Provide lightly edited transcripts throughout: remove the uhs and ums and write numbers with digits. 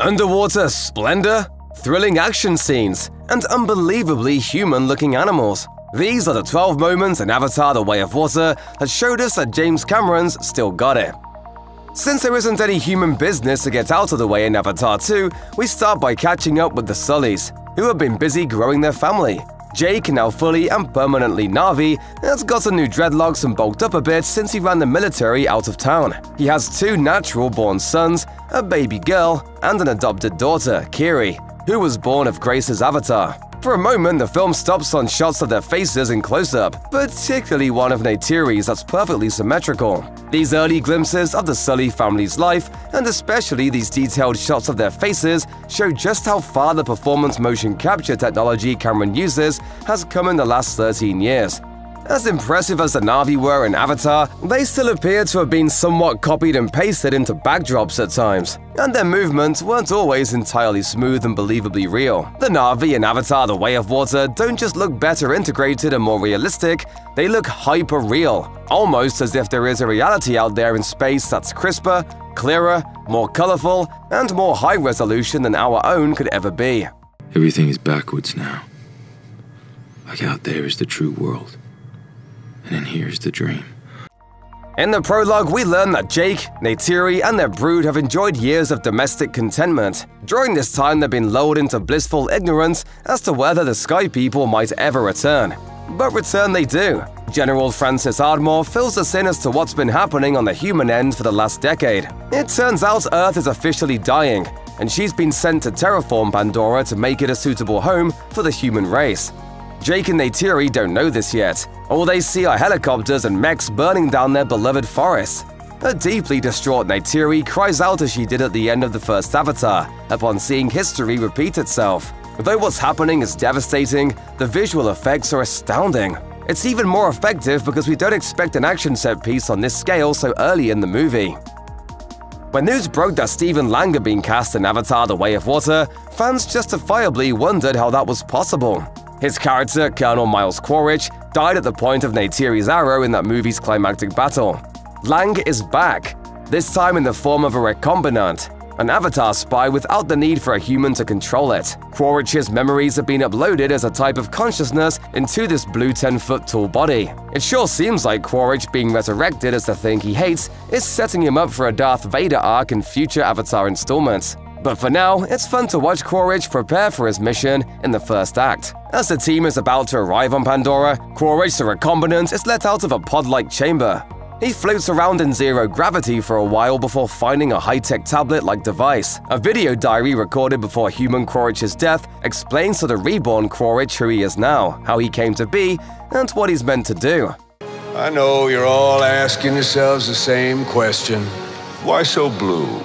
Underwater splendor, thrilling action scenes, and unbelievably human-looking animals. These are the 12 moments in Avatar: The Way of Water that showed us that James Cameron's still got it. Since there isn't any human business to get out of the way in Avatar 2, we start by catching up with the Sullys, who have been busy growing their family. Jake, now fully and permanently Na'vi, has gotten new dreadlocks and bulked up a bit since he ran the military out of town. He has 2 natural-born sons, a baby girl, and an adopted daughter, Kiri, who was born of Grace's avatar. For a moment, the film stops on shots of their faces in close-up, particularly one of Neytiri's that's perfectly symmetrical. These early glimpses of the Sully family's life, and especially these detailed shots of their faces, show just how far the performance motion capture technology Cameron uses has come in the last 13 years. As impressive as the Na'vi were in Avatar, they still appear to have been somewhat copied and pasted into backdrops at times, and their movements weren't always entirely smooth and believably real. The Na'vi in Avatar: The Way of Water don't just look better integrated and more realistic, they look hyper-real, almost as if there is a reality out there in space that's crisper, clearer, more colorful, and more high-resolution than our own could ever be. Everything is backwards now. Like out there is the true world. And in here's the dream. In the prologue, we learn that Jake, Neytiri, and their brood have enjoyed years of domestic contentment. During this time, they've been lulled into blissful ignorance as to whether the Sky People might ever return. But return they do. General Francis Ardmore fills us in as to what's been happening on the human end for the last decade. It turns out Earth is officially dying, and she's been sent to terraform Pandora to make it a suitable home for the human race. Jake and Neytiri don't know this yet. All they see are helicopters and mechs burning down their beloved forests. A deeply distraught Neytiri cries out as she did at the end of the first Avatar, upon seeing history repeat itself. Though what's happening is devastating, the visual effects are astounding. It's even more effective because we don't expect an action set piece on this scale so early in the movie. When news broke that Stephen Lang had been cast in Avatar: The Way of Water, fans justifiably wondered how that was possible. His character, Colonel Miles Quaritch, died at the point of Neytiri's arrow in that movie's climactic battle. Lang is back, this time in the form of a recombinant, an avatar spy without the need for a human to control it. Quaritch's memories have been uploaded as a type of consciousness into this blue 10-foot tall body. It sure seems like Quaritch being resurrected as the thing he hates is setting him up for a Darth Vader arc in future Avatar installments. But for now, it's fun to watch Quaritch prepare for his mission in the first act. As the team is about to arrive on Pandora, Quaritch the recombinant is let out of a pod-like chamber. He floats around in zero gravity for a while before finding a high-tech tablet-like device. A video diary recorded before human Quaritch's death explains to the reborn Quaritch who he is now, how he came to be, and what he's meant to do. I know you're all asking yourselves the same question. Why so blue?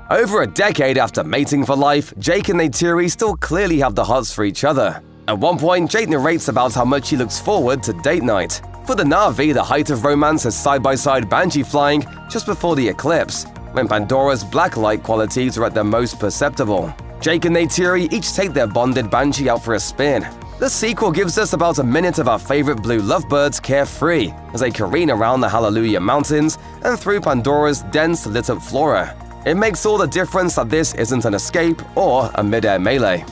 Over a decade after mating for life, Jake and Neytiri still clearly have the hots for each other. At one point, Jake narrates about how much he looks forward to date night. For the Na'vi, the height of romance is side-by-side Banshee flying just before the eclipse, when Pandora's black light qualities are at their most perceptible. Jake and Neytiri each take their bonded Banshee out for a spin. The sequel gives us about a minute of our favorite blue lovebirds carefree as they careen around the Hallelujah Mountains and through Pandora's dense lit-up flora. It makes all the difference that this isn't an escape or a mid-air melee.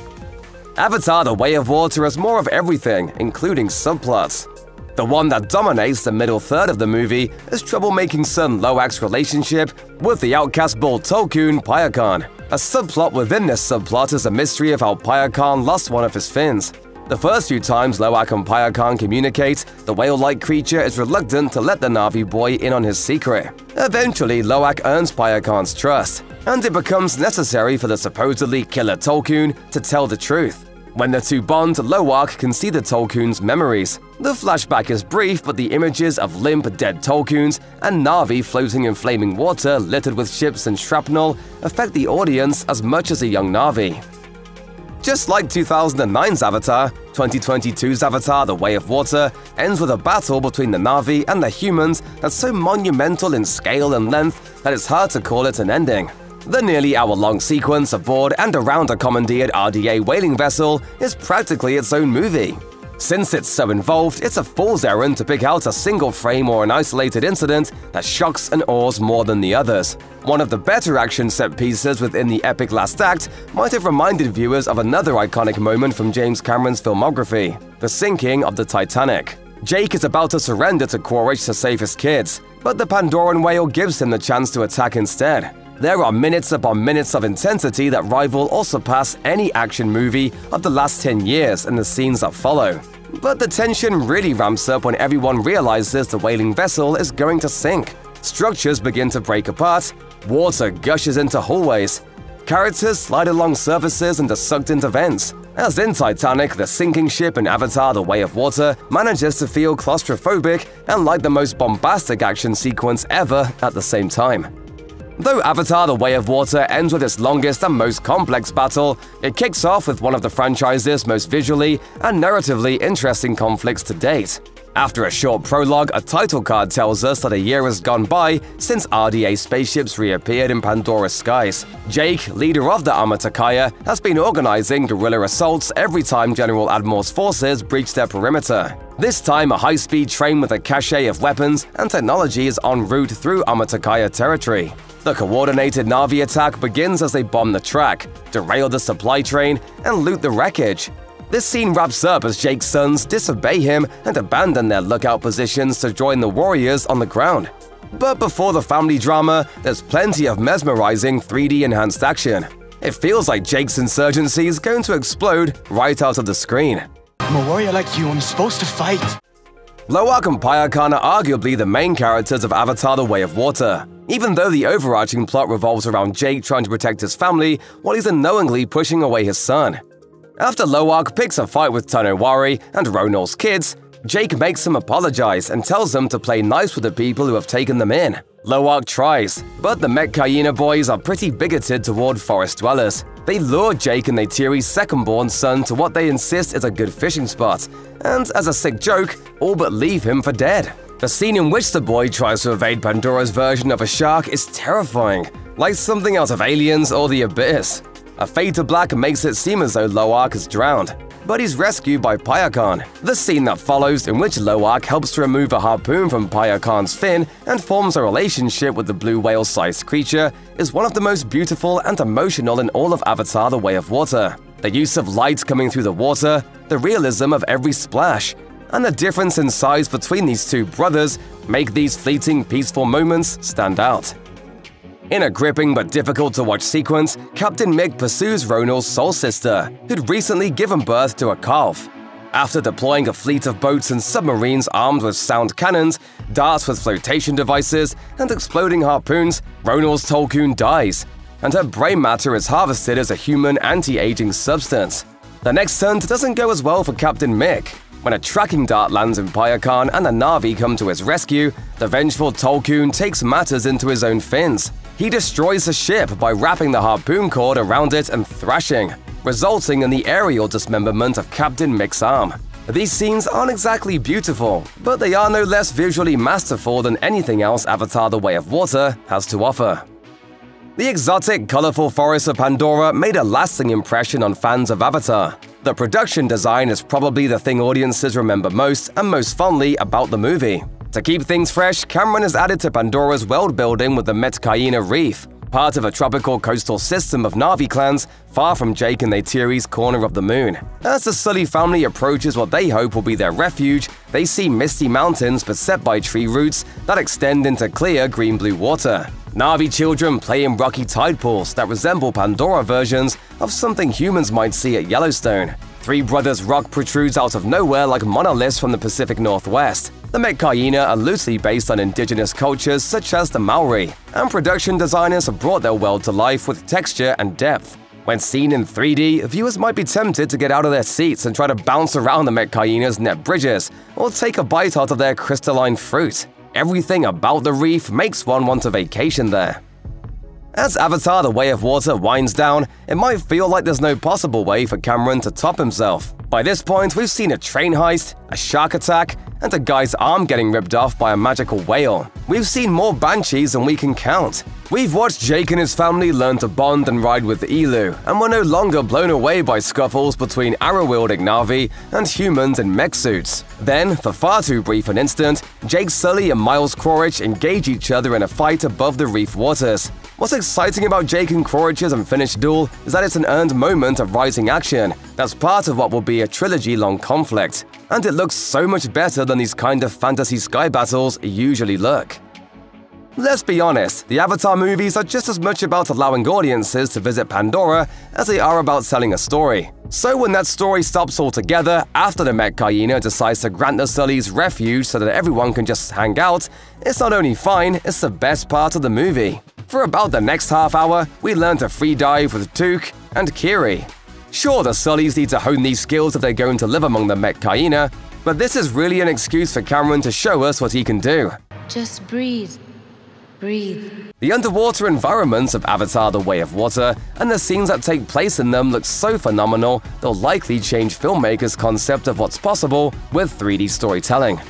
Avatar: The Way of Water has more of everything, including subplots. The one that dominates the middle third of the movie is troublemaking son Loak's relationship with the outcast bull Tolkun Payakan. A subplot within this subplot is a mystery of how Payakan lost one of his fins. The first few times Loak and Payakan communicate, the whale-like creature is reluctant to let the Na'vi boy in on his secret. Eventually, Loak earns Payakan's trust, and it becomes necessary for the supposedly killer Tolkun to tell the truth. When the two bond, Loak can see the Tolkun's memories. The flashback is brief, but the images of limp, dead Tolkuns and Na'vi floating in flaming water littered with ships and shrapnel affect the audience as much as a young Na'vi. Just like 2009's Avatar, 2022's Avatar: The Way of Water ends with a battle between the Na'vi and the humans that's so monumental in scale and length that it's hard to call it an ending. The nearly hour-long sequence aboard and around a commandeered RDA whaling vessel is practically its own movie. Since it's so involved, it's a fool's errand to pick out a single frame or an isolated incident that shocks and awes more than the others. One of the better action set pieces within the epic last act might have reminded viewers of another iconic moment from James Cameron's filmography: the sinking of the Titanic. Jake is about to surrender to Quaritch to save his kids, but the Pandoran whale gives him the chance to attack instead. There are minutes upon minutes of intensity that rival or surpass any action movie of the last 10 years in the scenes that follow. But the tension really ramps up when everyone realizes the whaling vessel is going to sink. Structures begin to break apart, water gushes into hallways, characters slide along surfaces and are sucked into vents. As in Titanic, the sinking ship in Avatar: The Way of Water manages to feel claustrophobic and like the most bombastic action sequence ever at the same time. Though Avatar: The Way of Water ends with its longest and most complex battle, it kicks off with one of the franchise's most visually and narratively interesting conflicts to date. After a short prologue, a title card tells us that a year has gone by since RDA spaceships reappeared in Pandora's skies. Jake, leader of the Amatakaya, has been organizing guerrilla assaults every time General Admiral's forces breach their perimeter. This time, a high-speed train with a cache of weapons and technology is en route through Amatakaya territory. The coordinated Na'vi attack begins as they bomb the track, derail the supply train, and loot the wreckage. This scene wraps up as Jake's sons disobey him and abandon their lookout positions to join the warriors on the ground. But before the family drama, there's plenty of mesmerizing 3D enhanced action. It feels like Jake's insurgency is going to explode right out of the screen. I'm a warrior like you, I'm supposed to fight. Lo'ak and Payakan are arguably the main characters of Avatar: The Way of Water, even though the overarching plot revolves around Jake trying to protect his family while he's unknowingly pushing away his son. After Lo'ak picks a fight with Tonowari and Ronal's kids, Jake makes them apologize and tells them to play nice with the people who have taken them in. Lo'ak tries, but the Metkayina boys are pretty bigoted toward forest dwellers. They lure Jake and Neytiri's second-born son to what they insist is a good fishing spot, and as a sick joke, all but leave him for dead. The scene in which the boy tries to evade Pandora's version of a shark is terrifying, like something out of Aliens or The Abyss. A fade to black makes it seem as though Lo'ak is drowned, but he's rescued by Payakan. The scene that follows, in which Lo'ak helps to remove a harpoon from Payakan's fin and forms a relationship with the blue whale-sized creature, is one of the most beautiful and emotional in all of Avatar: The Way of Water. The use of light coming through the water, the realism of every splash, and the difference in size between these two brothers make these fleeting, peaceful moments stand out. In a gripping but difficult-to-watch sequence, Captain Mick pursues Ronal's soul sister, who'd recently given birth to a calf. After deploying a fleet of boats and submarines armed with sound cannons, darts with flotation devices, and exploding harpoons, Ronal's Tolkun dies, and her brain matter is harvested as a human anti-aging substance. The next hunt doesn't go as well for Captain Mick. When a tracking dart lands in Payakan and the Na'vi come to his rescue, the vengeful Tolkun takes matters into his own fins. He destroys the ship by wrapping the harpoon cord around it and thrashing, resulting in the aerial dismemberment of Captain Mick's arm. These scenes aren't exactly beautiful, but they are no less visually masterful than anything else Avatar: The Way of Water has to offer. The exotic, colorful forests of Pandora made a lasting impression on fans of Avatar. The production design is probably the thing audiences remember most and most fondly about the movie. To keep things fresh, Cameron has added to Pandora's world building with the Metkayina Reef, part of a tropical coastal system of Na'vi clans far from Jake and Neytiri's corner of the moon. As the Sully family approaches what they hope will be their refuge, they see misty mountains beset by tree roots that extend into clear green-blue water. Na'vi children play in rocky tide pools that resemble Pandora versions of something humans might see at Yellowstone. Three Brothers rock protrudes out of nowhere like monoliths from the Pacific Northwest. The Metkayina are loosely based on indigenous cultures such as the Maori, and production designers have brought their world to life with texture and depth. When seen in 3D, viewers might be tempted to get out of their seats and try to bounce around the Metkayina's net bridges, or take a bite out of their crystalline fruit. Everything about the reef makes one want a vacation there. As Avatar: The Way of Water winds down, it might feel like there's no possible way for Cameron to top himself. By this point, we've seen a train heist, a shark attack, and a guy's arm getting ripped off by a magical whale. We've seen more banshees than we can count. We've watched Jake and his family learn to bond and ride with Ilu, and we're no longer blown away by scuffles between arrow-wielding Na'vi and humans in mech suits. Then, for far too brief an instant, Jake Sully and Miles Quaritch engage each other in a fight above the reef waters. What's exciting about Jake and Quaritch's unfinished duel is that it's an earned moment of rising action that's part of what will be a trilogy-long conflict, and it looks so much better than these kind of fantasy sky battles usually look. Let's be honest, the Avatar movies are just as much about allowing audiences to visit Pandora as they are about telling a story. So when that story stops altogether after the Met Hyena decides to grant the Sullys refuge so that everyone can just hang out, it's not only fine, it's the best part of the movie. For about the next half hour, we learn to free dive with Took and Kiri. Sure, the Sullys need to hone these skills if they're going to live among the Met Hyena, but this is really an excuse for Cameron to show us what he can do. Just breathe. Breathe. The underwater environments of Avatar: The Way of Water and the scenes that take place in them look so phenomenal, they'll likely change filmmakers' concept of what's possible with 3D storytelling.